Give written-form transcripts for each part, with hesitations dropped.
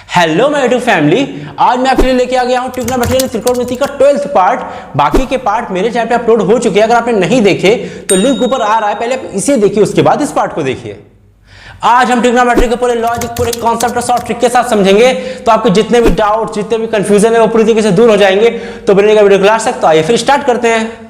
Hello my YouTube family, आज मैं आपके लिए लेके आ गया हूं ट्रिग्नोमेट्री यानी त्रिकोणमिति का 12th पार्ट। बाकी के पार्ट मेरे चैनल पे अपलोड हो चुके हैं। अगर आपने नहीं देखे तो लिंक ऊपर आ रहा है, पहले आप इसे देखिए, उसके बाद इस पार्ट को देखिए। आज हम ट्रिग्नोमेट्री के पूरे लॉजिक, पूरे कॉन्सेप्ट और शॉर्ट ट्रिक के साथ समझेंगे, तो आपके जितने भी डाउट, जितने भी कंफ्यूजन है वो पूरी तरीके से दूर हो जाएंगे। तो बनेगा वीडियो क्लास तक, तो आइए फिर स्टार्ट करते हैं।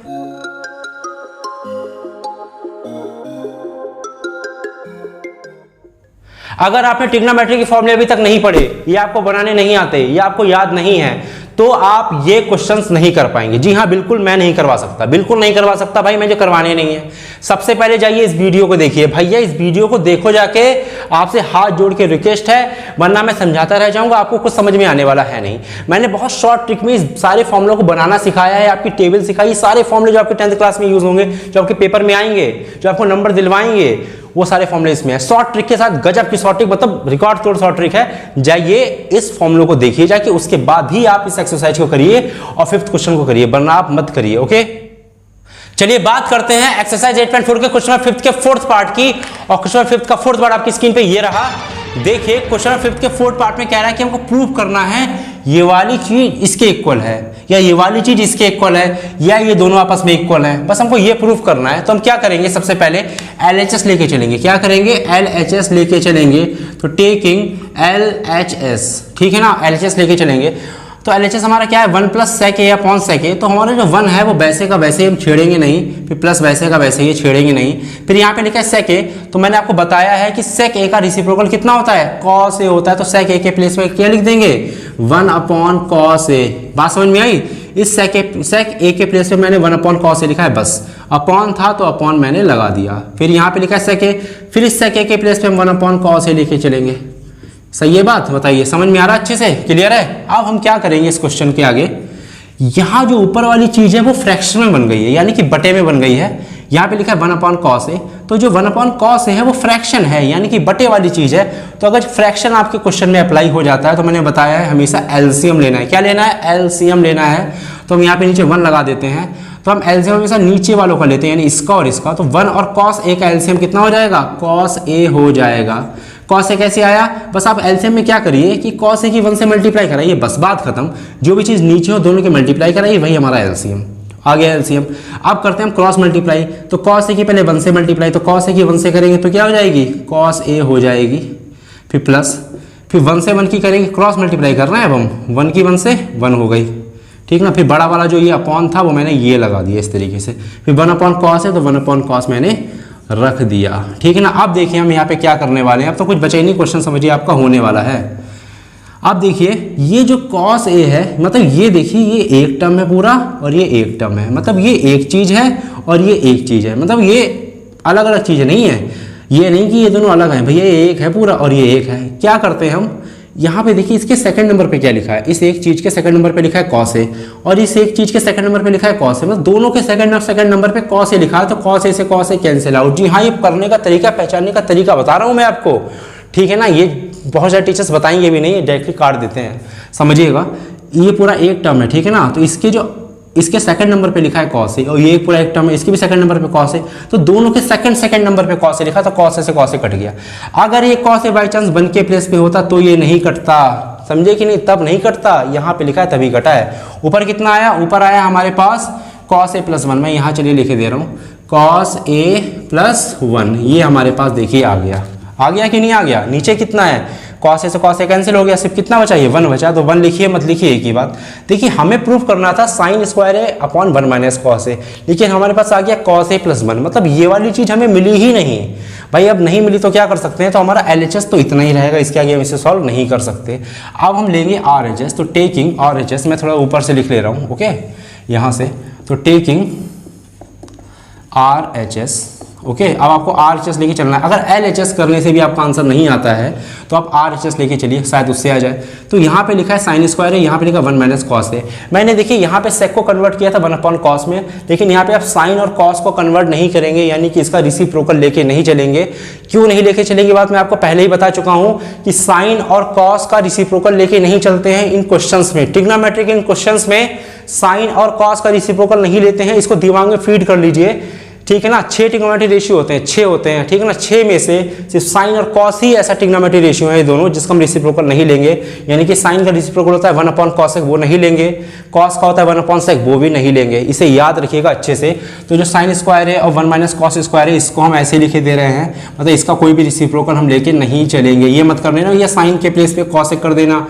अगर आपने ट्रिग्नोमेट्री के फॉर्मूले अभी तक नहीं पढ़े, या आपको बनाने नहीं आते, या आपको याद नहीं है, तो आप ये क्वेश्चंस नहीं कर पाएंगे। जी हाँ, बिल्कुल मैं नहीं करवा सकता, बिल्कुल नहीं करवा सकता भाई, मुझे करवाने नहीं है। सबसे पहले जाइए इस वीडियो को देखिए भैया, इस वीडियो को देखो जाके, आपसे हाथ जोड़ के रिक्वेस्ट है, वरना मैं समझाता रह जाऊंगा, आपको कुछ समझ में आने वाला है नहीं। मैंने बहुत शॉर्ट ट्रिक में इस सारे फॉर्मूलों को बनाना सिखाया है, आपकी टेबल सिखाई, सारे फॉर्मूले जो आपके 10th क्लास में यूज होंगे, जो आपके पेपर में आएंगे, जो आपको नंबर दिलवाएंगे, वो सारे फॉर्मूले इसमें है। शॉर्ट ट्रिक के साथ गजब की शॉर्ट ट्रिक, मतलब रिकॉर्ड तोड़ शॉर्ट ट्रिक है। जाइए इस फॉर्मूले को देखिए जाके, उसके बाद ही आप इस एक्सरसाइज को करिए और 5th क्वेश्चन को करिए, वरना आप मत करिए। ओके, चलिए बात करते हैं एक्सरसाइज 8.4 के क्वेश्चन 5th के 4th पार्ट की। और क्वेश्चन 5th का 4th पार्ट आपकी स्क्रीन पे ये रहा। देखिए क्वेश्चन 5th के 4th पार्ट में कह रहा है कि हमको प्रूव करना है ये वाली चीज इसके इक्वल है, या ये वाली चीज इसके इक्वल है, या ये दोनों आपस में इक्वल है। बस हमको ये प्रूव करना है। तो हम क्या करेंगे, सबसे पहले LHS लेके चलेंगे। क्या करेंगे, LHS लेके चलेंगे। तो टेकिंग LHS, ठीक है ना, LHS लेके चलेंगे। तो LHS हमारा क्या है, 1 प्लस सेक ए अपॉन सेक ए। तो हमारा जो 1 है वो वैसे का वैसे हम छेड़ेंगे नहीं, फिर प्लस वैसे का वैसे ये छेड़ेंगे नहीं। फिर यहाँ पे लिखा है सेक ए, तो मैंने आपको बताया है कि सेक ए का रेसिप्रोकल कितना होता है, कॉस ए होता है। तो सेक ए के प्लेस में क्या लिख देंगे, 1 अपॉन कॉस ए। बात समझ में आई। इस सेक ए के प्लेस में मैंने 1 अपॉन कॉस ए लिखा है, बस अपॉन था तो अपॉन मैंने लगा दिया। फिर यहाँ पे लिखा है सेक ए, फिर इस सेक ए के प्लेस पे हम 1 अपॉन कॉस ए लेके चलेंगे। सही है बात, बताइए समझ में आ रहा है, अच्छे से क्लियर है। अब हम क्या करेंगे इस क्वेश्चन के आगे, यहाँ जो ऊपर वाली चीज है वो फ्रैक्शन में बन गई है, यानी कि बटे में बन गई है। यहाँ पे लिखा है 1 अपॉन कॉस ए, तो जो 1 अपॉन कॉस ए है वो फ्रैक्शन है, यानी कि बटे वाली चीज है। तो अगर फ्रैक्शन आपके क्वेश्चन में अप्लाई हो जाता है, तो मैंने बताया है हमेशा एलसीएम लेना है। क्या लेना है, एलसीएम लेना है। तो हम यहाँ पे नीचे 1 लगा देते हैं। तो हम एलसीएम हमेशा नीचे वालों का लेते हैं, यानी इसका और इसका। तो 1 और कॉस ए का एलसीएम कितना हो जाएगा, कॉस ए हो जाएगा। कॉस ए कैसे आया, बस आप एलसीएम में क्या करिए कि कॉस ए की 1 से मल्टीप्लाई कराइए, बस बात खत्म। जो भी चीज नीचे हो दोनों के मल्टीप्लाई कराइए, वही हमारा एलसीएम आ गया। एलसीएम अब करते हैं हम क्रॉस मल्टीप्लाई। तो कॉस ए की पहले 1 से मल्टीप्लाई, तो कॉस ए की 1 से करेंगे तो क्या हो जाएगी, कॉस ए हो जाएगी। फिर प्लस, फिर 1 से 1 की करेंगे, क्रॉस मल्टीप्लाई कर रहे हैं अब हम, 1 की 1 से 1 हो गई, ठीक ना। फिर बड़ा वाला जो ये अपॉन था वो मैंने ये लगा दिया इस तरीके से। फिर 1 अपॉन कॉस है तो 1 अपॉन कॉस मैंने रख दिया, ठीक है ना। अब देखिए हम यहाँ पे क्या करने वाले हैं, अब तो कुछ बचा ही नहीं, क्वेश्चन समझिए आपका होने वाला है। अब देखिए ये जो कॉस ए है, मतलब ये देखिए ये एक टर्म है पूरा और ये एक टर्म है, मतलब ये एक चीज है और ये एक चीज है, मतलब ये अलग अलग चीजें नहीं है। ये नहीं कि ये दोनों अलग हैं, भैया ये एक है पूरा और ये एक है। क्या करते हैं हम, यहाँ पे देखिए इसके सेकंड नंबर पे क्या लिखा है, इस एक चीज के सेकंड नंबर पे लिखा है कॉस ए, और इस एक चीज के सेकंड नंबर पे लिखा है कॉस ए, मतलब दोनों के सेकंड नंबर पे कॉस ए लिखा है। तो कॉस ए से कॉस ए कैंसिल आउट। जी हाँ, ये करने का तरीका, पहचानने का तरीका बता रहा हूँ मैं आपको, ठीक है ना। ये बहुत सारे टीचर्स बताएंगे भी नहीं, डायरेक्टली काट देते हैं, समझिएगा। ये पूरा एक टर्म है, ठीक है ना। तो इसके जो इसके सेकंड नंबर पे लिखा है कॉस ए, और ये पूरा एक टर्म है, इसके भी सेकंड नंबर पे कॉस ए, तो दोनों के सेकंड नंबर पे कॉस ए लिखा, तो कॉस ए से कॉस ए कट गया। अगर ये कॉस ए बाई चांस 1 के प्लेस पे होता तो ये नहीं कटता, समझे कि नहीं, तब नहीं कटता। यहाँ पे लिखा है तभी कटा है। ऊपर कितना आया, ऊपर आया हमारे पास कॉस ए प्लस 1, मैं यहाँ चलिए लिखे दे रहा हूँ, कॉस ए प्लस 1, ये हमारे पास देखिए आ गया। आ गया कि नहीं आ गया। नीचे कितना है, कॉस ए से कॉस ए कैंसिल हो गया, सिर्फ कितना बचा, ये 1 बचा। तो 1 लिखिए मत लिखिए, एक ही बात। देखिए हमें प्रूफ करना था sign square A upon 1 minus cos A, लेकिन हमारे पास आ गया कॉस ए प्लस 1, मतलब ये वाली चीज हमें मिली ही नहीं भाई। अब नहीं मिली तो क्या कर सकते हैं, तो हमारा LHS तो इतना ही रहेगा, इसके आगे हम इसे सॉल्व नहीं कर सकते। अब हम लेंगे RHS। तो टेकिंग RHS, मैं थोड़ा ऊपर से लिख ले रहा हूँ, ओके, यहाँ से। तो टेकिंग RHS, ओके। अब आपको RHS लेके चलना है। अगर LHS करने से भी आपका आंसर नहीं आता है तो आप RHS लेके चलिए, शायद उससे आ जाए। तो यहाँ पे लिखा है साइन स्क्वायर है, यहाँ पे लिखा 1 माइनस कॉस है। मैंने देखिए यहाँ पे सेक को कन्वर्ट किया था 1 अपॉन कॉस में, लेकिन यहाँ पे आप साइन और कॉस को कन्वर्ट नहीं करेंगे, यानी कि इसका रेसिप्रोकल लेके नहीं चलेंगे। क्यों नहीं लेके चलेंगे, बात मैं आपको पहले ही बता चुका हूँ कि साइन और कॉस का रेसिप्रोकल लेके नहीं चलते हैं इन क्वेश्चंस में। ट्रिग्नोमेट्री के इन क्वेश्चंस में साइन और कॉस का रेसिप्रोकल नहीं लेते हैं, इसको दिमाग में फीड कर लीजिए। ठीक है ना। 6 ट्रिग्नोमेट्री रेशियो होते हैं, 6 होते हैं, ठीक है ना। 6 में से सिर्फ साइन और कॉस ही ऐसा ट्रिग्नोमेट्री रेशियो है दोनों जिसका हम रेसिप्रोकल नहीं लेंगे, यानी कि साइन का रेसिप्रोकल होता है 1/cos, वो नहीं लेंगे। कॉस का होता है 1/sec, वो भी नहीं लेंगे। इसे याद रखिएगा अच्छे से। तो जो साइन स्क्वायर है और 1 - cos स्क्वायर है, इसको हम ऐसे लिखे दे रहे हैं, मतलब इसका कोई भी रेसिप्रोकल हम लेके नहीं चलेंगे। ये मत कर देना या साइन के प्लेस पे cos कर देना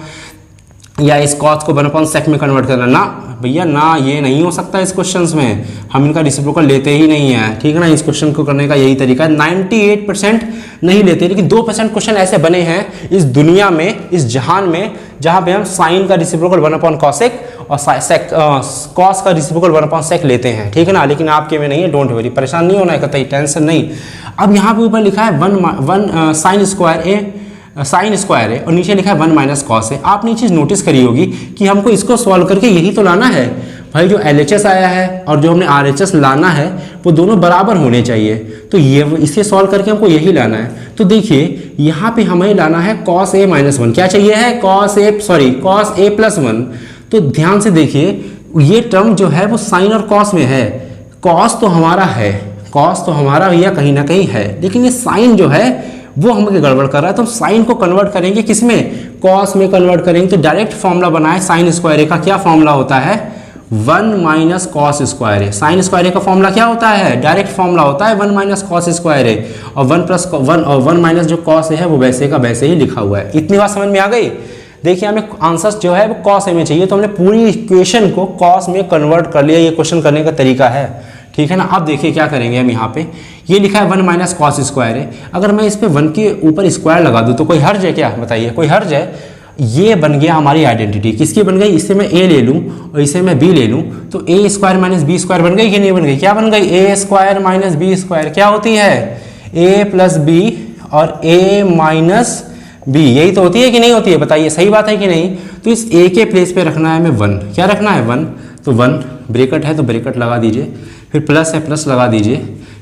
या इस cos को 1/sec में कन्वर्ट करना, ना भैया ना, ये नहीं हो सकता इस क्वेश्चंस में। हम इनका रेसिप्रोकल लेते ही नहीं है, ठीक है ना। इस क्वेश्चन को करने का यही तरीका है। 98% नहीं लेते, लेकिन 2% क्वेश्चन ऐसे बने हैं इस दुनिया में, इस जहान में, जहां पे हम साइन का रेसिप्रोकल 1/cos और cos का रेसिप्रोकल 1/sec लेते हैं, ठीक है ना। लेकिन आपके में नहीं है, डोंट वरी, परेशान नहीं होना है, कतई टेंशन नहीं। अब यहाँ पे ऊपर लिखा है 1 साइन स्क्वायर है और नीचे लिखा है 1 - cos है। आपने ये चीज़ नोटिस करी होगी कि हमको इसको सॉल्व करके यही तो लाना है भाई। जो LHS आया है और जो हमने RHS लाना है वो दोनों बराबर होने चाहिए, तो ये इसे सॉल्व करके हमको यही लाना है। तो देखिए यहाँ पे हमें लाना है cos A - 1, क्या चाहिए है cos A + 1। तो ध्यान से देखिए, ये टर्म जो है वो साइन और cos में है। cos तो हमारा है, cos तो हमारा भैया कहीं ना कहीं है, लेकिन ये साइन जो है वो हमें गड़बड़ कर रहा है। तो साइन को कन्वर्ट करेंगे किसमें, cos में कन्वर्ट करेंगे। तो डायरेक्ट फॉर्मूला बना है साइन स्क्वायर का, क्या फॉर्मूला होता है 1 - cos स्क्वायर है। साइन स्क्वायर का फॉर्मूला क्या होता है, डायरेक्ट फॉर्मूला होता है 1 - cos स्क्वायर है, और 1 जो cos है वो वैसे का वैसे ही लिखा हुआ है। इतनी बात समझ में आ गई। देखिए हमें आंसर जो है वो cos में चाहिए, तो हमने पूरी इक्वेशन को cos में कन्वर्ट कर लिया। ये क्वेश्चन करने का तरीका है, ठीक है ना। अब देखिए क्या करेंगे हम, यहाँ पे ये लिखा है 1 - cos स्क्वायर है। अगर मैं इस पे 1 के ऊपर स्क्वायर लगा दूँ तो कोई हर्ज है क्या, बताइए, कोई हर्ज है। ये बन गया हमारी आइडेंटिटी, किसकी बन गई, इससे मैं a ले लूँ और इसे मैं b ले लूँ, तो a² - b² बन गई कि नहीं बन गई, क्या बन गई, a² - b², क्या होती है a + b और a - b, यही तो होती है कि नहीं होती है, बताइए सही बात है कि नहीं। तो इस a के प्लेस पे रखना है हमें 1, क्या रखना है 1, तो 1 ब्रैकेट है तो ब्रैकेट लगा दीजिए, फिर प्लस है प्लस लगा दीजिए,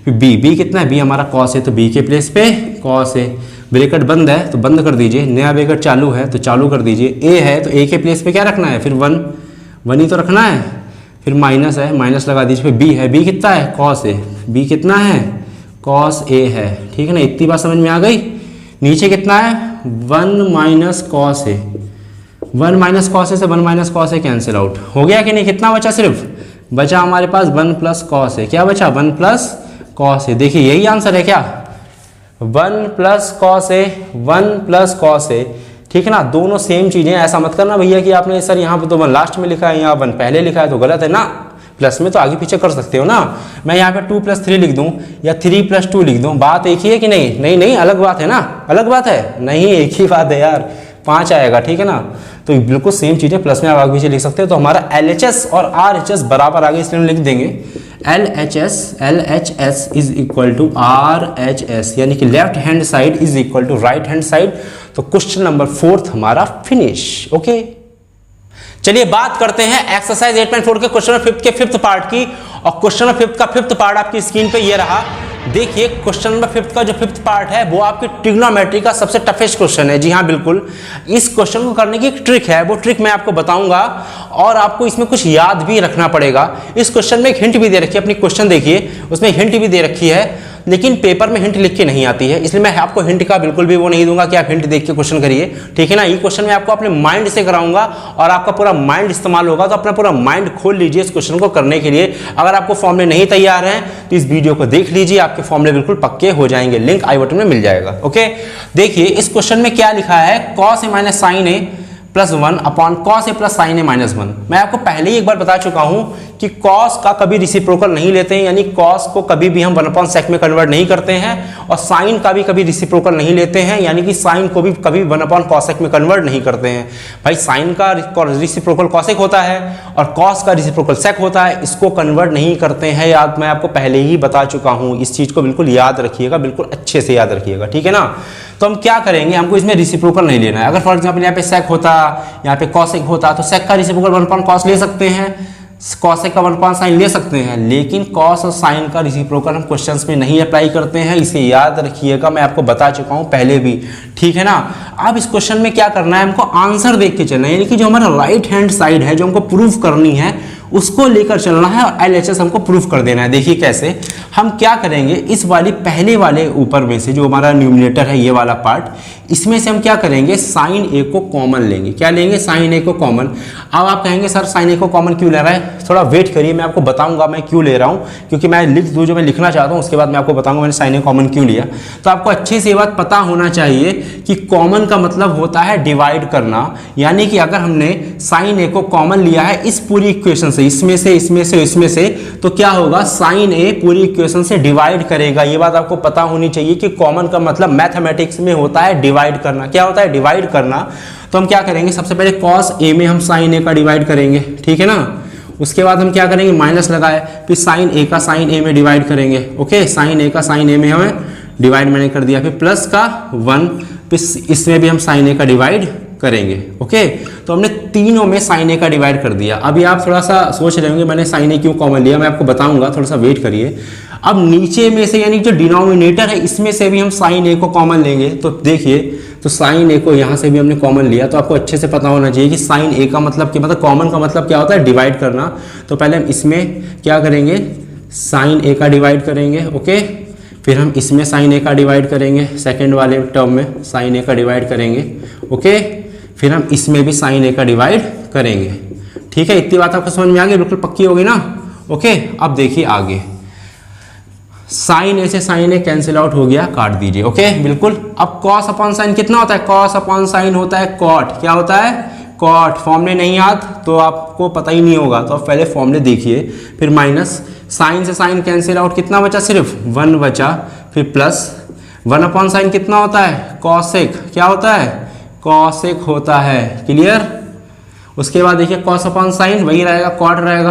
फिर b कितना है, b हमारा cos है तो b के प्लेस पे cos है, ब्रैकेट बंद है तो बंद कर दीजिए, नया ब्रैकेट चालू है तो चालू कर दीजिए, a है तो a के प्लेस पे क्या रखना है, फिर 1 ही तो रखना है, फिर माइनस है माइनस लगा दीजिए, फिर b है, b कितना है cos है, b कितना है cos a है, ठीक है ना। इतनी बात समझ में आ गई। नीचे कितना है 1 - cos है, 1 - cos है से 1 - cos है कैंसिल आउट हो गया कि नहीं। कितना बचा, सिर्फ बचा हमारे पास 1 + cos है, क्या बचा 1 + cos है। देखिए यही आंसर है क्या, 1 + cos है, 1 + cos है, ठीक है ना। दोनों सेम चीजें, ऐसा मत करना भैया कि आपने सर यहाँ पे तो 1 लास्ट में लिखा है, यहाँ 1 पहले लिखा है, तो गलत है ना। प्लस में तो आगे पीछे कर सकते हो ना। मैं यहाँ पे 2 + 3 लिख दूँ या 3 + 2 लिख दूँ, बात एक ही है कि नहीं, नहीं नहीं अलग बात है ना, अलग बात है नहीं, एक ही बात है यार, 5 आएगा, ठीक है ना। तो बिल्कुल सेम चीजें प्लस में आप आगे पीछे लिख सकते हो। तो हमारा LHS और RHS बराबर आगे, इसलिए हम लिख देंगे LHS is equal to RHS, यानी कि left hand side is equal to right hand side. तो क्वेश्चन नंबर 4 हमारा फिनिश। ओके, चलिए बात करते हैं एक्सरसाइज 8.4 के क्वेश्चन नंबर 5 के 5th पार्ट की। और क्वेश्चन नंबर 5 का 5th पार्ट आपकी स्क्रीन पे ये रहा। देखिए क्वेश्चन नंबर 5 का जो 5th पार्ट है वो आपकी ट्रिग्नोमेट्री का सबसे टफेस्ट क्वेश्चन है। जी हाँ बिल्कुल, इस क्वेश्चन को करने की एक ट्रिक है, वो ट्रिक मैं आपको बताऊंगा और आपको इसमें कुछ याद भी रखना पड़ेगा। इस क्वेश्चन में एक हिंट भी दे रखी है, अपनी क्वेश्चन देखिए उसमें हिंट भी दे रखी है, लेकिन पेपर में हिंट लिख के नहीं आती है, इसलिए मैं आपको हिंट का बिल्कुल भी वो नहीं दूंगा कि आप हिंट देख के क्वेश्चन करिए, ठीक है ना। ये क्वेश्चन मैं आपको अपने माइंड से कराऊंगा और आपका पूरा माइंड इस्तेमाल होगा, तो अपना पूरा माइंड खोल लीजिए इस क्वेश्चन को करने के लिए। अगर आपको फॉर्मूले नहीं तैयार हैं तो इस वीडियो को देख लीजिए, आपके फॉर्मूले बिल्कुल पक्के हो जाएंगे, लिंक आई बटन में मिल जाएगा। ओके, देखिए इस क्वेश्चन में क्या लिखा है, cos A - sin A + 1 upon cos A + sin A - 1। मैं आपको पहले ही एक बार बता चुका हूं कि cos का कभी रेसिप्रोकल नहीं लेते हैं, यानी cos को कभी भी हम 1/sec में कन्वर्ट नहीं करते हैं, और sin का भी कभी रेसिप्रोकल नहीं लेते हैं, यानी कि sin को भी कभी 1/cosec में कन्वर्ट नहीं करते हैं। भाई sin का रेसिप्रोकल cosec होता है और cos का रेसिप्रोकल sec होता है, इसको कन्वर्ट नहीं करते हैं, याद मैं आपको पहले ही बता चुका हूं। इस चीज को बिल्कुल याद रखिएगा, बिल्कुल अच्छे से याद रखिएगा, ठीक है ना। तो हम क्या करेंगे, हमको इसमें रेसिप्रोकल नहीं लेना है। अगर फॉर एग्जांपल यहाँ पे sec होता, यहाँ पे cosec होता, तो sec का रेसिप्रोकल 1/cos ले सकते हैं, cosec का 1/sin ले सकते हैं, लेकिन cos और sin का रेसिप्रोकल हम क्वेश्चंस में नहीं अप्लाई करते हैं, इसे याद रखिएगा, मैं आपको बता चुका हूं पहले भी, ठीक है ना। अब इस क्वेश्चन में क्या करना है, हमको आंसर देख के चलना है, यानी कि जो हमारा राइट हैंड साइड है जो हमको प्रूफ करनी है उसको लेकर चलना है और LHS हमको प्रूफ कर देना है। देखिए कैसे हम क्या करेंगे, इस वाली पहले वाले ऊपर में से जो हमारा न्यूमिनेटर है ये वाला पार्ट, इसमें से हम क्या करेंगे साइन ए को कॉमन लेंगे। क्या लेंगे? साइन ए को कॉमन। अब आप कहेंगे सर साइन ए को कॉमन क्यों ले रहा है? थोड़ा वेट करिए, मैं आपको बताऊंगा मैं क्यों ले रहा हूँ, क्योंकि मैं लिख दूँ जो मैं लिखना चाहता हूँ, उसके बाद मैं आपको बताऊंगा मैंने साइन ए कॉमन क्यों लिया। तो आपको अच्छे से ये बात पता होना चाहिए कि कॉमन का मतलब होता है डिवाइड करना, यानी कि अगर हमने साइन ए को कॉमन लिया है इस पूरी इक्वेशन से, इसमें से इसमें से इसमें से, तो क्या होगा साइन ए पूरी इक्वेशन से डिवाइड करेगा। ये बात आपको पता होनी चाहिए कि कॉमन का मतलब मैथमेटिक्स में होता है डिवाइड करना। क्या होता है? डिवाइड करना। तो हम क्या करेंगे, सबसे पहले कॉस ए में हम साइन ए का डिवाइड करेंगे, ठीक है ना। उसके बाद हम क्या करेंगे, माइनस लगाए, फिर साइन ए का साइन ए में डिवाइड करेंगे। ओके, साइन ए का साइन ए में हमें डिवाइड मैंने कर दिया, फिर प्लस का 1, फिर इसमें भी हम साइन ए का डिवाइड करेंगे। ओके, तो हमने तीनों में साइन ए का डिवाइड कर दिया। अभी आप थोड़ा सा सोच रहे होंगे मैंने साइन ए क्यों कॉमन लिया, मैं आपको बताऊंगा, थोड़ा सा वेट करिए। अब नीचे में से यानी जो डिनोमिनेटर है इसमें से भी हम साइन ए को कॉमन लेंगे। तो देखिए, तो साइन ए को यहाँ से भी हमने कॉमन लिया, तो आपको अच्छे से पता होना चाहिए कि साइन ए का मतलब क्या, मतलब कॉमन का मतलब क्या होता है, डिवाइड करना। तो पहले हम इसमें क्या करेंगे, साइन ए का डिवाइड करेंगे। ओके, फिर हम इसमें साइन ए का डिवाइड करेंगे, सेकेंड वाले टर्म में साइन ए का डिवाइड करेंगे। ओके, फिर हम इसमें भी साइन ए का डिवाइड करेंगे। ठीक है, इतनी बात आपको समझ में आ गई, बिल्कुल पक्की होगी ना। ओके, अब देखिए आगे, साइन ए से साइन ए कैंसिल आउट हो गया, काट दीजिए। ओके, बिल्कुल। अब कॉस अपॉन साइन कितना होता है, कॉस अपॉन साइन होता है कॉट। क्या होता है? कॉट। फॉर्मूले नहीं याद तो आपको पता ही नहीं होगा, तो आप पहले फॉर्मूले देखिए, फिर माइनस, साइन से साइन कैंसिल आउट, कितना बचा, सिर्फ 1 बचा, फिर प्लस 1 अपॉन साइन कितना होता है, कॉसेक। क्या होता है? कॉसेक होता है। क्लियर। उसके बाद देखिए कॉस अपॉन साइन वही रहेगा, कॉट रहेगा।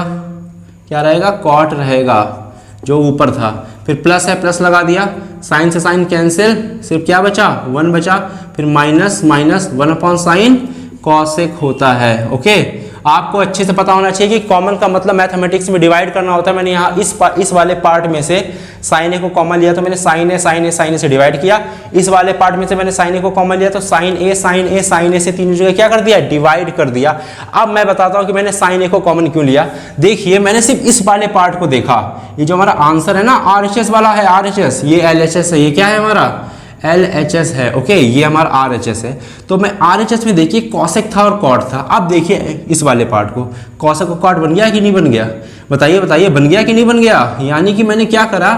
क्या रहेगा? कॉट रहेगा जो ऊपर था, फिर प्लस है, प्लस लगा दिया, साइन से साइन कैंसिल, सिर्फ क्या बचा, 1 बचा, फिर minus minus 1 upon sine cosec होता है। ओके, आपको अच्छे से पता होना चाहिए कि कॉमन का मतलब मैथमेटिक्स में डिवाइड करना होता है। मैंने यहाँ इस वाले पार्ट में से साइन ए को कॉमन लिया, तो मैंने साइन ए से डिवाइड किया। इस वाले पार्ट में से मैंने साइन ए को कॉमन लिया, तो साइन ए से तीनों जगह क्या कर दिया, डिवाइड कर दिया। अब मैं बताता हूँ कि मैंने साइन ए को कॉमन क्यों लिया। देखिए, मैंने सिर्फ इस वाले पार्ट को देखा, ये जो हमारा आंसर है ना RHS वाला है, RHS, ये LHS है, ये क्या है हमारा LHS है। ओके, ये हमारा RHS है। तो मैं RHS में देखिए कॉसेक था और कॉट था। अब देखिए इस वाले पार्ट को, कॉसेक और कॉट बन गया कि नहीं बन गया, बताइए बताइए, बन गया कि नहीं बन गया। यानी कि मैंने क्या करा,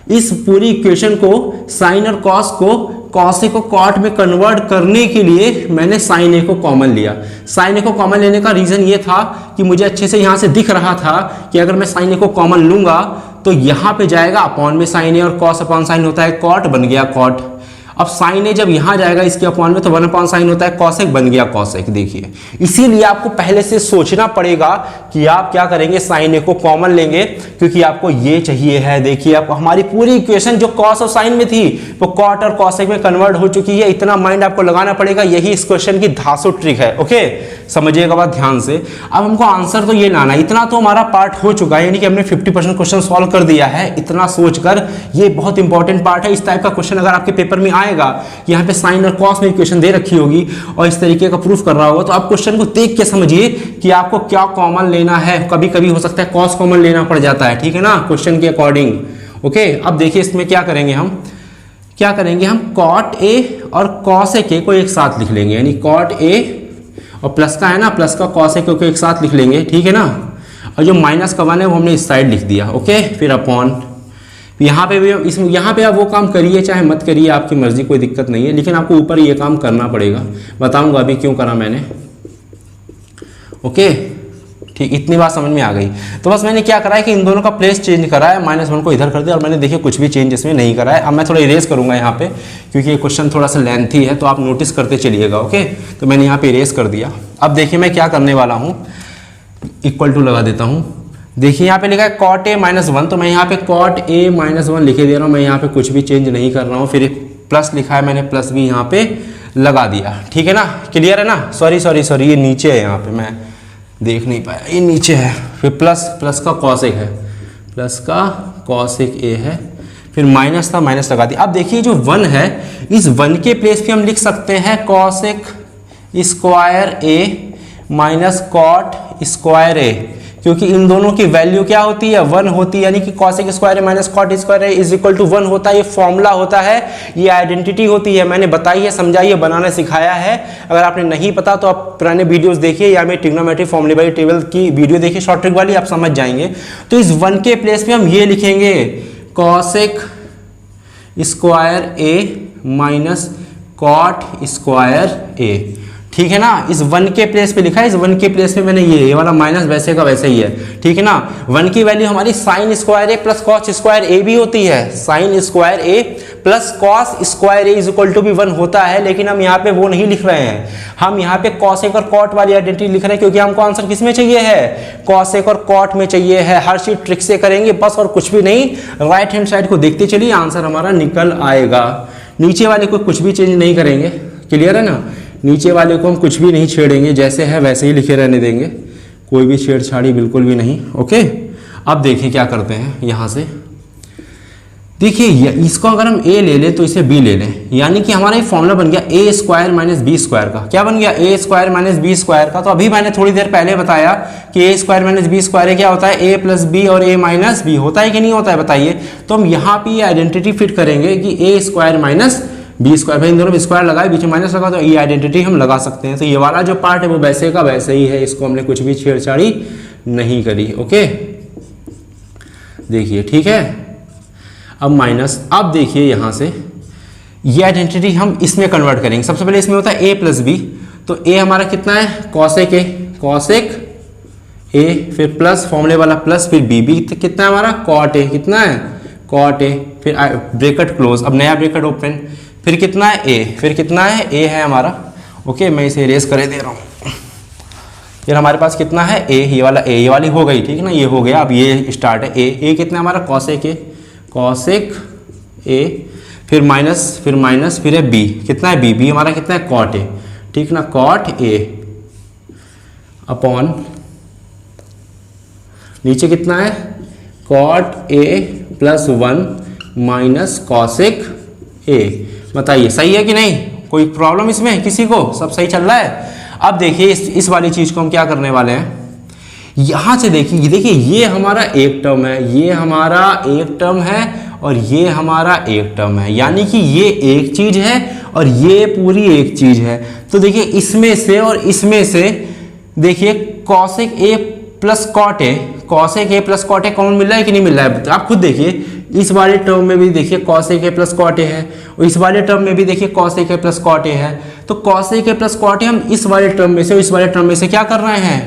इस पूरी इक्वेशन को, साइन और कॉस को कॉसेक को कॉट में कन्वर्ट करने के लिए मैंने साइन ए को कॉमन लिया। साइन ए को कॉमन लेने का रीजन ये था कि मुझे अच्छे से यहाँ से दिख रहा था कि अगर मैं साइन ए को कॉमन लूंगा तो यहाँ पे जाएगा अपॉन में साइन ए, और कॉस अपॉन साइन होता है कॉट, बन गया कॉट। अब साइन ए जब यहाँ जाएगा इसके अपॉन में, तो 1 अपॉन साइन होता है कॉसेक, बन गया कॉसेक। देखिए, इसीलिए आपको पहले से सोचना पड़ेगा कि आप क्या करेंगे, साइन ए को कॉमन लेंगे, क्योंकि आपको ये चाहिए है। देखिए, आपको हमारी पूरी इक्वेशन जो कॉस और साइन में थी वो कॉट और कॉसेक में कन्वर्ट हो चुकी है। इतना माइंड आपको लगाना पड़ेगा, यही इस क्वेश्चन की धांसू ट्रिक है। ओके, समझिएगा बात ध्यान से। अब हमको आंसर तो ये लाना, इतना तो हमारा पार्ट हो चुका है, यानी कि हमने 50% क्वेश्चन सॉल्व कर दिया है। इतना सोचकर, ये बहुत इंपॉर्टेंट पार्ट है। इस टाइप का क्वेश्चन अगर आपके पेपर में आएगा, यहाँ पे साइन और कॉस में इक्वेशन दे रखी होगी और इस तरीके का प्रूफ कर रहा होगा, तो आप क्वेश्चन को देख के समझिए कि आपको क्या कॉमन लेना है। कभी कभी हो सकता है कॉस कॉमन लेना पड़ जाता है, ठीक है ना, क्वेश्चन के अकॉर्डिंग। ओके, अब देखिए इसमें क्या करेंगे हम, क्या करेंगे हम, कॉट ए और कॉसेक ए को एक साथ लिख लेंगे, यानी कॉट ए और प्लस का है ना, प्लस का कॉसेक ए को एक साथ लिख लेंगे, ठीक है ना। और जो माइनस का 1 है वो हमने इस साइड लिख दिया। ओके, फिर अपॉन, यहाँ पे भी इसमें, यहाँ पे आप वो काम करिए चाहे मत करिए, आपकी मर्जी, कोई दिक्कत नहीं है, लेकिन आपको ऊपर ये काम करना पड़ेगा। बताऊंगा अभी क्यों करा मैंने। ओके, ठीक, इतनी बात समझ में आ गई। तो बस मैंने क्या करा है कि इन दोनों का प्लेस चेंज करा है, -1 को इधर कर दिया, और मैंने देखिए कुछ भी चेंज इसमें नहीं करा है। अब मैं थोड़ा इरेज करूंगा यहाँ पे, क्योंकि ये क्वेश्चन थोड़ा सा लेंथी है, तो आप नोटिस करते चलिएगा। ओके, तो मैंने यहाँ पे इरेज कर दिया। अब देखिए मैं क्या करने वाला हूँ, इक्वल टू लगा देता हूँ। देखिए यहाँ पे लिखा है कॉट ए -1, तो मैं यहाँ पे कॉट ए -1 लिखे दे रहा हूँ, मैं यहाँ पे कुछ भी चेंज नहीं कर रहा हूँ। फिर प्लस लिखा है, मैंने प्लस भी यहाँ पे लगा दिया, ठीक है ना, क्लियर है ना। सॉरी ये नीचे है, यहाँ पे मैं देख नहीं पाया, ये नीचे है। फिर प्लस का कॉसेक है, प्लस का कॉसेक ए है, फिर माइनस था, माइनस लगा दिया। अब देखिए जो 1 है, इस 1 के प्लेस पे हम लिख सकते हैं कॉसेक स्क्वायर ए माइनस कॉट स्क्वायर ए, क्योंकि इन दोनों की वैल्यू क्या होती है, 1 होती है, यानी कि cosec square minus cot square is equal to 1 होता है। ये फॉर्मूला होता है, ये आइडेंटिटी होती है, मैंने बताई है, समझाई है, बनाना सिखाया है। अगर आपने नहीं पता तो आप पुराने वीडियोस देखिए या मेरी ट्रिग्नोमेट्री फॉर्मूले बाई टेबल की वीडियो देखिए, शॉर्ट ट्रिक वाली, आप समझ जाएंगे। तो इस 1 के प्लेस में हम ये लिखेंगे cosec स्क्वायर ए माइनस cot स्क्वायर ए, ठीक है ना। इस 1 के प्लेस पे लिखा है, इस 1 के प्लेस पे मैंने ये वाला माइनस वैसे का वैसे ही है, ठीक है ना। 1 की वैल्यू हमारी sine square A plus cos square A भी होती है, sine square A plus cos square A is equal to भी 1 होता है, लेकिन हम यहाँ पे वो नहीं लिख रहे हैं, हम यहाँ पे cosec और cot वाली आइडेंटिटी लिख रहे हैं, क्योंकि हमको आंसर किस में चाहिए है, cosec और cot में चाहिए है। हर चीज ट्रिक से करेंगे बस, और कुछ भी नहीं। राइट हैंड साइड को देखते चलिए, आंसर हमारा निकल आएगा। नीचे वाले को कुछ भी चेंज नहीं करेंगे, क्लियर है ना। नीचे वाले को हम कुछ भी नहीं छेड़ेंगे, जैसे है वैसे ही लिखे रहने देंगे, कोई भी छेड़छाड़ी बिल्कुल भी नहीं, ओके। अब देखिए क्या करते हैं, यहाँ से देखिए इसको अगर हम a ले लें तो इसे b ले लें, यानी कि हमारा ये फॉर्मूला बन गया a square minus B square का। क्या बन गया, a square minus B square का। तो अभी मैंने थोड़ी देर पहले बताया कि a square minus B square क्या होता है, a प्लस बी और a माइनस बी होता है कि नहीं होता है, बताइए। तो हम यहाँ पे ये आइडेंटिटी फिट करेंगे कि a square minus B square, भाई इन दोनों में स्क्वायर लगाए, बीच में माइनस लगा, तो ये आइडेंटिटी हम लगा सकते हैं। तो ये वाला जो पार्ट है वो वैसे का वैसे ही है, इसको हमने कुछ भी छेड़छाड़ी नहीं करी, ओके। देखिए ठीक है, अब माइनस, अब देखिए यहाँ से ये आइडेंटिटी हम इसमें कन्वर्ट करेंगे। सबसे पहले इसमें होता है a प्लस बी, तो a हमारा कितना है, cosec a, cosec a, फिर प्लस फॉर्मूले वाला प्लस, फिर b कितना है हमारा, cot a, कितना है cot a, फिर ब्रैकेट क्लोज, अब नया ब्रैकेट ओपन, फिर कितना है a, फिर कितना है a है हमारा, ओके। मैं इसे इरेज करे दे रहा हूँ। फिर हमारे पास कितना है a, ये वाला a, ये वाली हो गई, ठीक है ना, ये हो गया। अब ये स्टार्ट है a कितना है हमारा, cosec a, cosec a, फिर माइनस, फिर है b, कितना है b हमारा कितना है cot a, ठीक ना, cot a अपॉन नीचे कितना है cot a plus 1 minus cosec a। बताइए सही है कि नहीं, कोई प्रॉब्लम इसमें किसी को, सब सही चल रहा है। अब देखिए इस वाली चीज को हम क्या करने वाले हैं, यहां से देखिए ये हमारा एक टर्म है, ये हमारा एक टर्म है, और ये हमारा एक टर्म है, यानी कि ये एक चीज है और ये पूरी एक चीज है। तो देखिए इसमें से और इसमें से देखिए cosec a plus cot a, cosec a plus cot a common मिल रहा है कि नहीं मिल रहा है, तो आप खुद देखिए। इस वाले टर्म में भी देखिए cosec a plus cot a है, और इस वाले टर्म में भी देखिए cosec a plus cot a है। तो cosec a plus cot a हम इस वाले टर्म में से और इस वाले टर्म में से क्या कर रहे हैं,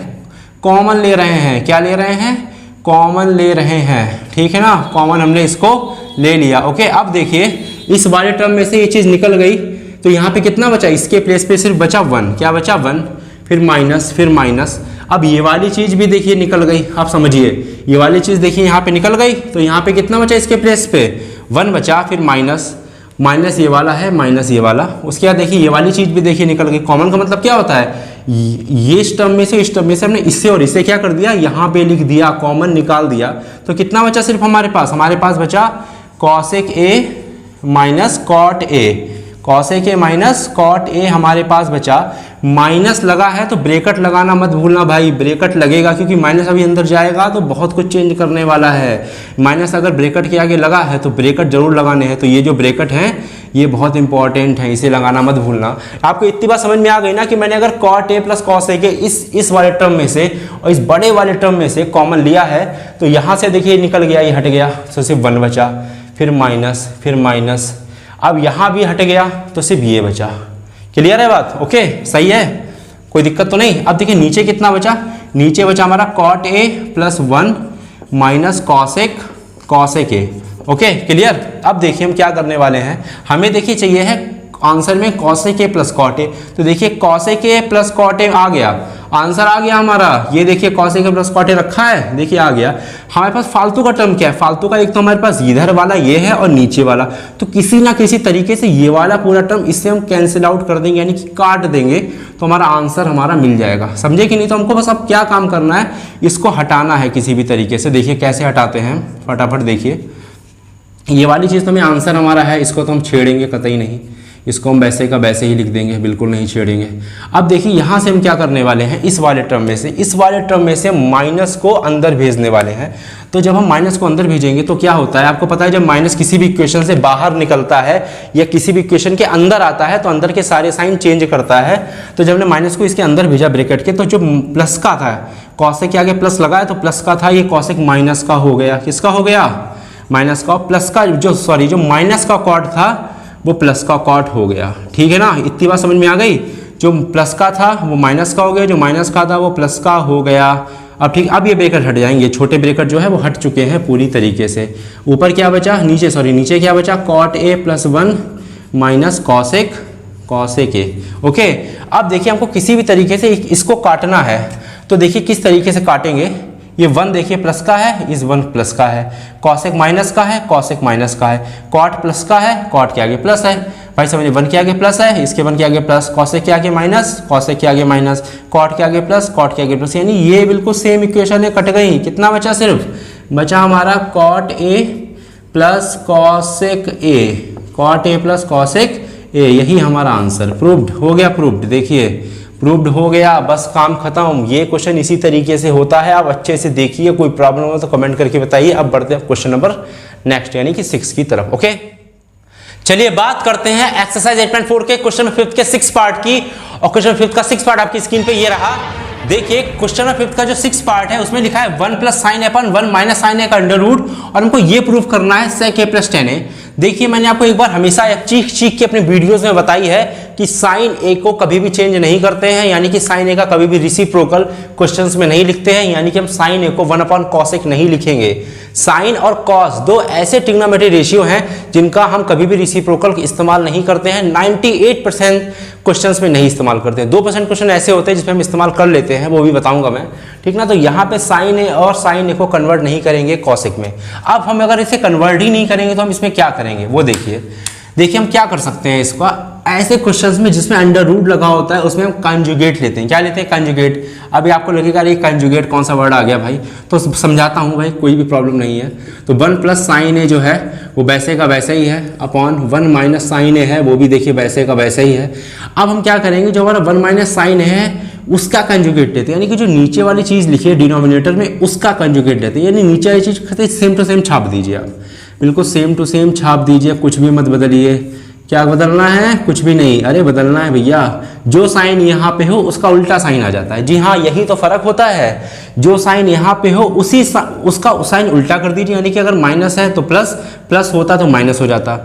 कॉमन ले रहे हैं। क्या ले रहे हैं, कॉमन ले रहे हैं, ठीक है ना, कॉमन हमने इसको ले लिया, ओके। अब देखिए इस वाले टर्म में से ये चीज निकल गई, तो यहाँ पे कितना बचा, इसके प्लेस पे सिर्फ बचा 1, क्या बचा 1, फिर माइनस। अब ये वाली चीज भी देखिए निकल गई, आप समझिए, ये वाली चीज देखिए यहाँ पे निकल गई, तो यहाँ पे कितना बचा, इसके प्लेस पे 1 बचा, फिर माइनस ये वाला है, माइनस ये वाला। उसके बाद देखिए ये वाली चीज भी देखिए निकल गई। कॉमन का मतलब क्या होता है, ये इस टर्म में से हमने इससे और इससे क्या कर दिया, यहाँ पे लिख दिया, कॉमन निकाल दिया। तो कितना बचा सिर्फ हमारे पास बचा cosec a minus cot a, cosec a minus cot a हमारे पास बचा। माइनस लगा है तो ब्रैकेट लगाना मत भूलना भाई, ब्रैकेट लगेगा, क्योंकि माइनस अभी अंदर जाएगा तो बहुत कुछ चेंज करने वाला है। माइनस अगर ब्रैकेट के आगे लगा है तो ब्रैकेट जरूर लगाने हैं, तो ये जो ब्रैकेट है ये बहुत इंपॉर्टेंट है, इसे लगाना मत भूलना। आपको इतनी बात समझ में आ गई ना कि मैंने अगर cot a plus cosec a इस वाले टर्म में से और इस बड़े वाले टर्म में से कॉमन लिया है, तो यहाँ से देखिए निकल गया, ये हट गया, तो सिर्फ 1 बचा, फिर माइनस, अब यहाँ भी हट गया तो सिर्फ ये बचा। क्लियर है बात, ओके, सही है, कोई दिक्कत तो नहीं। अब देखिए नीचे कितना बचा, नीचे बचा हमारा cot a plus 1 minus cosec a, okay clear. अब देखिए हम क्या करने वाले हैं, हमें देखिए चाहिए है आंसर में cosec a plus cot a, तो देखिए cosec a plus cot a आ गया, आंसर आ गया हमारा। ये देखिए cosec a plus cot a रखा है, देखिए आ गया। हमारे पास फालतू का टर्म क्या है, फालतू का एक तो हमारे पास इधर वाला ये है और नीचे वाला, तो किसी ना किसी तरीके से ये वाला पूरा टर्म इससे हम कैंसिल आउट कर देंगे, यानी कि काट देंगे, तो हमारा आंसर हमारा मिल जाएगा, समझे कि नहीं। तो हमको बस अब क्या काम करना है, इसको हटाना है किसी भी तरीके से। देखिए कैसे हटाते हैं, फटाफट देखिए। ये वाली चीज़ तो में आंसर हमारा है, इसको तो हम छेड़ेंगे कतई नहीं, इसको हम वैसे का वैसे ही लिख देंगे, बिल्कुल नहीं छेड़ेंगे। अब देखिए यहाँ से हम क्या करने वाले हैं, इस वाले टर्म में से माइनस को अंदर भेजने वाले हैं। तो जब हम माइनस को अंदर भेजेंगे तो क्या होता है, आपको पता है जब माइनस किसी भी इक्वेशन से बाहर निकलता है या किसी भी इक्वेशन के अंदर आता है तो अंदर के सारे साइन चेंज करता है। तो जब हमने माइनस को इसके अंदर भेजा ब्रैकेट के, तो जो प्लस का था, कॉसेक के आगे प्लस लगाया तो प्लस का था, ये कॉसेक माइनस का हो गया। किसका हो गया, माइनस का। प्लस का जो माइनस का कॉट था वो प्लस का कॉट हो गया। ठीक है ना, इतनी बात समझ में आ गई। जो प्लस का था वो माइनस का हो गया, जो माइनस का था वो प्लस का हो गया। अब ठीक, अब ये ब्रैकेट हट जाएंगे, छोटे ब्रैकेट जो है वो हट चुके हैं पूरी तरीके से। ऊपर क्या बचा, नीचे क्या बचा, cot A plus 1 minus cosec A. Okay, अब देखिए हमको किसी भी तरीके से इसको काटना है, तो देखिए किस तरीके से काटेंगे। ये 1 देखिए प्लस का है, इस 1 प्लस का है, कॉसेक माइनस का है, कॉसेक माइनस का है, कॉट प्लस का है, कॉट के आगे प्लस है। भाई समझिए 1 के आगे प्लस है, इसके 1 के आगे प्लस, कॉसेक के आगे माइनस, कॉसेक के आगे माइनस, कॉट के आगे प्लस, कॉट के आगे प्लस, यानी ये बिल्कुल सेम इक्वेशन है, कट गई। कितना बचा, सिर्फ बचा हमारा cot A plus cosec A, cot A plus cosec A, यही हमारा आंसर। प्रूव्ड हो गया, प्रूव्ड, देखिए प्रूव्ड हो गया, बस काम खत्म। ये क्वेश्चन इसी तरीके से होता है, आप अच्छे से देखिए, कोई प्रॉब्लम हो तो कमेंट करके बताइए। अब बढ़ते हैं क्वेश्चन नंबर नेक्स्ट यानी कि 6 की तरफ। ओके, चलिए बात करते हैं एक्सरसाइज 8.4 के क्वेश्चन नंबर 5 के 6 पार्ट की। और क्वेश्चन 5 का 6 पार्ट आपकी स्क्रीन पे ये रहा। देखिए क्वेश्चन नंबर 5 का जो 6 पार्ट है उसमें लिखा है 1 प्लस साइन ए अपन 1 माइनस साइन ए का अंडर रूट, और हमको ये प्रूव करना है सेक ए प्लस टेन ए। देखिए मैंने आपको एक बार हमेशा चीख के अपने वीडियोस में बताई है कि साइन ए को कभी भी चेंज नहीं करते हैं, यानी कि साइन ए का कभी भी रेसिप्रोकल क्वेश्चंस में नहीं लिखते हैं, यानी कि हम साइन ए को 1/cos नहीं लिखेंगे। साइन और कॉस दो ऐसे ट्रिग्नोमेट्री रेशियो हैं जिनका हम कभी भी रेसिप्रोकल इस्तेमाल नहीं करते हैं। 98% क्वेश्चंस में नहीं इस्तेमाल करते हैं। 2% क्वेश्चन ऐसे होते हैं जिसमें हम इस्तेमाल कर लेते हैं, वो भी बताऊंगा मैं, ठीक ना। तो यहाँ पे साइन ए और साइन ए को कन्वर्ट नहीं करेंगे कॉसेक में। अब हम अगर इसे कन्वर्ट ही नहीं करेंगे तो हम इसमें क्या करेंगे वो देखिए हम क्या कर सकते हैं इसका। ऐसे क्वेश्चंस में जिसमें अंडर रूट लगा होता है उसमें हम कंजुगेट लेते हैं। क्या लेते हैं, कंजुगेट। अभी आपको लगेगा ये कंजुगेट कौन सा वर्ड आ गया भाई, तो समझाता हूँ भाई, कोई भी प्रॉब्लम नहीं है। तो 1 प्लस साइन ए जो है वो वैसे का वैसे ही है, अपॉन 1 माइनस साइन ए है वो भी देखिए वैसे का वैसे ही है। अब हम क्या करेंगे, जो हमारा 1 माइनस साइन है उसका कंजुगेट लेते हैं, यानी कि जो नीचे वाली चीज़ लिखी है डिनोमिनेटर में उसका कंजुगेट लेते हैं, यानी नीचे वाली चीज़ सेम टू सेम छाप दीजिए आप, बिल्कुल सेम टू सेम छाप दीजिए, कुछ भी मत बदलिए। क्या बदलना है, कुछ भी नहीं, अरे बदलना है भैया, जो साइन यहाँ पे हो उसका उल्टा साइन आ जाता है। जी हाँ, यही तो फर्क होता है, जो साइन यहाँ पे हो उसका साइन उल्टा कर दीजिए, यानी कि अगर माइनस है तो प्लस, प्लस होता तो माइनस हो जाता।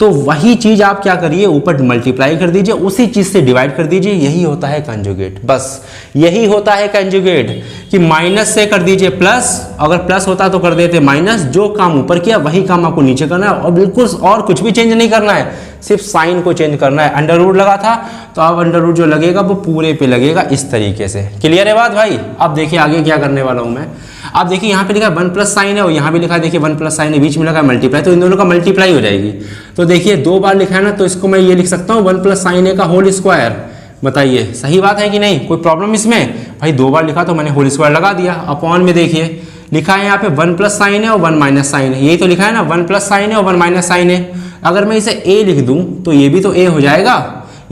तो वही चीज आप क्या करिए, ऊपर मल्टीप्लाई कर दीजिए, उसी चीज से डिवाइड कर दीजिए, यही होता है कंजुगेट। बस यही होता है कंजुगेट, कि माइनस से कर दीजिए प्लस, अगर प्लस होता तो कर देते माइनस, जो काम ऊपर किया वही काम आपको नीचे करना है, और बिल्कुल और कुछ भी चेंज नहीं करना है, सिर्फ साइन को चेंज करना है। अंडर रूट लगा था तो अब अंडर रूट जो लगेगा वो पूरे पे लगेगा इस तरीके से। क्लियर है बात भाई। अब देखिए आगे क्या करने वाला हूं मैं। अब देखिए यहाँ पे लिखा है 1 प्लस साइन है और यहाँ भी लिखा है देखिए 1 प्लस साइन है, बीच में लगा है मल्टीप्लाई, तो इन दोनों का मल्टीप्लाई हो जाएगी। तो देखिए 2 बार लिखा है ना, तो इसको मैं ये लिख सकता हूँ 1 प्लस साइन ए का होल स्क्वायर। बताइए सही बात है कि नहीं, कोई प्रॉब्लम इसमें। भाई 2 बार लिखा तो मैंने होल स्क्वायर लगा दिया। अपॉन में देखिए लिखा है यहाँ पे 1 प्लस साइन है और 1 माइनस साइन है, यही तो लिखा है ना, 1 प्लस साइन है और 1 माइनस साइन है। अगर मैं इसे ए लिख दूं तो ये भी तो ए हो जाएगा,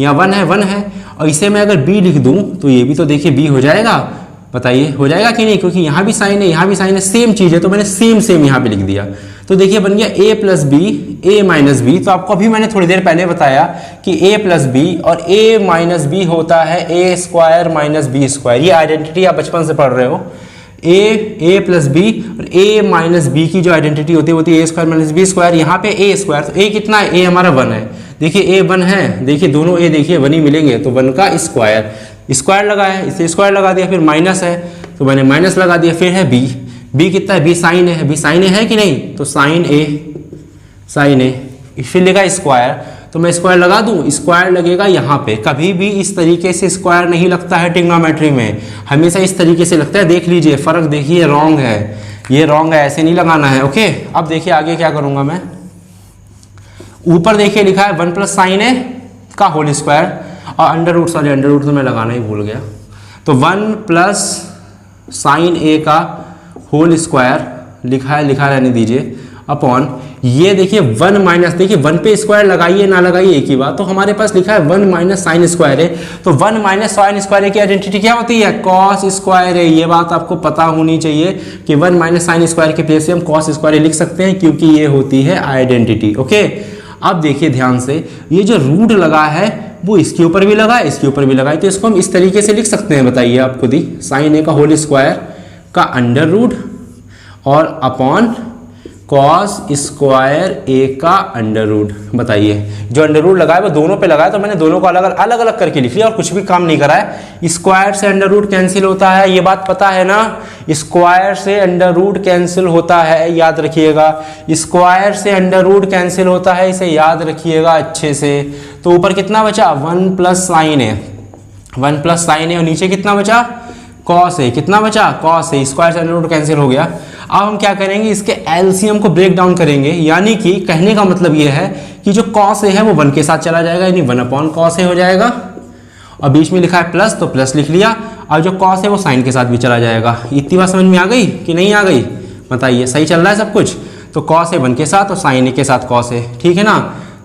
यहाँ 1 है, और इसे मैं अगर बी लिख दूं तो ये भी तो देखिए बी हो जाएगा। बताइए हो जाएगा कि नहीं, क्योंकि यहाँ भी साइन है यहाँ भी साइन है, सेम चीज़ है, तो मैंने सेम यहाँ पे लिख दिया। तो देखिए बन गया a plus B, A minus B. तो आपको अभी मैंने थोड़ी देर पहले बताया कि a प्लस बी और a माइनस बी होता है a square minus B square. ये आइडेंटिटी आप बचपन से पढ़ रहे हो। a प्लस बी और a माइनस बी की जो आइडेंटिटी होती है a square minus B square. यहाँ पे a स्क्वायर, तो a कितना है, a हमारा 1 है। देखिए a 1 है, देखिए दोनों a देखिए 1 ही मिलेंगे, तो 1 का स्क्वायर लगा है, इसे स्क्वायर लगा दिया, फिर माइनस है तो मैंने माइनस लगा दिया, फिर है b कितना है, b साइन है कि नहीं, तो साइन ए, फिर लिखा स्क्वायर, तो मैं स्क्वायर लगा दूं, स्क्वायर लगेगा यहाँ पे। कभी भी इस तरीके से स्क्वायर नहीं लगता है ट्रिग्नोमेट्री में, हमेशा इस तरीके से लगता है। देख लीजिए फर्क, देखिए रॉन्ग है, ये रॉन्ग है, ऐसे नहीं लगाना है। ओके, अब देखिए आगे क्या करूंगा मैं। ऊपर देखिए लिखा है 1 प्लस साइन ए का होल स्क्वायर और अंडर रूट तो मैं लगाना ही भूल गया, तो 1 प्लस साइन ए का होल स्क्वायर लिखा रहने दीजिए, अपॉन ये देखिए 1 माइनस, देखिए 1 पे स्क्वायर लगाइए ना लगाइए एक ही बात, तो हमारे पास लिखा है 1 माइनस साइन स्क्वायर है, तो 1 माइनस साइन स्क्वायर की आइडेंटिटी क्या होती है, कॉस स्क्वायर है। ये बात आपको पता होनी चाहिए कि 1 माइनस साइन स्क्वायर के प्लेस से हम कॉस स्क्वायर लिख सकते हैं, क्योंकि ये होती है आइडेंटिटी। ओके, अब देखिए ध्यान से, ये जो रूट लगा है वो इसके ऊपर भी लगा है, इसके ऊपर भी लगा है, तो इसको हम इस तरीके से लिख सकते हैं, बताइए आप खुद ही, साइन ए का होल स्क्वायर का अंडर रूट और अपॉन कॉस स्क्वायर ए का अंडर रूट। बताइए, जो अंडर रूट लगा है वो दोनों पे लगा है, तो मैंने दोनों को अलग अलग करके लिख लिया और कुछ भी काम नहीं करा है। स्क्वायर से अंडर रूट कैंसिल होता है, ये बात पता है ना, स्क्वायर से अंडर रूट कैंसिल होता है, याद रखिएगा, स्क्वायर से अंडर रूट कैंसिल होता है, इसे याद रखिएगा अच्छे से। तो ऊपर कितना बचा, 1 प्लस साइन है, 1 प्लस साइन है, और नीचे कितना बचा, कॉस है, कितना बचा, कॉस है, स्क्वायर से अंडर रूट कैंसिल हो गया। अब हम क्या करेंगे, इसके एलसीएम को ब्रेक डाउन करेंगे, यानी कि कहने का मतलब ये है कि जो कॉस है वो 1 के साथ चला जाएगा, यानी 1 अपॉन कॉस हो जाएगा, और बीच में लिखा है प्लस तो प्लस लिख लिया, और जो कॉस है वो साइन के साथ भी चला जाएगा। इतनी बात समझ में आ गई कि नहीं आ गई, बताइए, सही चल रहा है सब कुछ। तो कॉस है 1 के साथ और साइन के साथ कॉस है, ठीक है ना।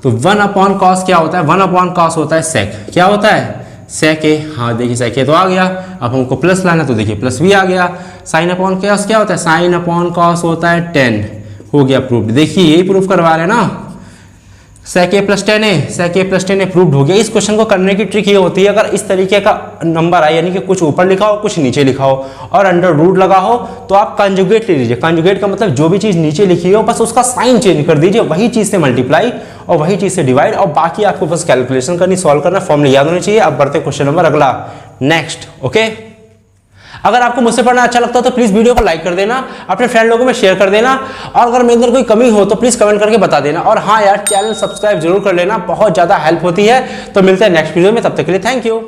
तो 1 अपॉन कॉस क्या होता है, 1 अपॉन कॉस होता है सेक, क्या होता है, सेक ए। हाँ देखिए सेक ए तो आ गया, अब हमको प्लस लाना, तो देखिए प्लस भी आ गया। साइन अपॉन कॉस क्या होता है, साइन अपॉन कॉस होता है 10, हो गया प्रूफ। देखिए यही प्रूफ करवा रहे हैं ना, सेक ए प्लस 10 है, सेक ए प्लस 10 प्रूव्ड हो गया। इस क्वेश्चन को करने की ट्रिक ये होती है, अगर इस तरीके का नंबर आए, यानी कि कुछ ऊपर लिखा हो कुछ नीचे लिखा हो और अंडर रूट लगा हो, तो आप कंजुगेट ले लीजिए। कंजुगेट का मतलब जो भी चीज़ नीचे लिखी हो बस उसका साइन चेंज कर दीजिए, वही चीज़ से मल्टीप्लाई और वही चीज़ से डिवाइड, और बाकी आपको बस कैलकुलेशन करनी, सॉल्व करना, फॉर्मूला याद होनी चाहिए। अब बढ़ते क्वेश्चन नंबर अगला, नेक्स्ट। ओके, अगर आपको मुझसे पढ़ना अच्छा लगता है तो प्लीज वीडियो को लाइक कर देना, अपने फ्रेंड लोगों में शेयर कर देना, और अगर मेरे अंदर कोई कमी हो तो प्लीज कमेंट करके बता देना। और हाँ यार, चैनल सब्सक्राइब जरूर कर लेना, बहुत ज्यादा हेल्प होती है। तो मिलते हैं नेक्स्ट वीडियो में, तब तक के लिए थैंक यू।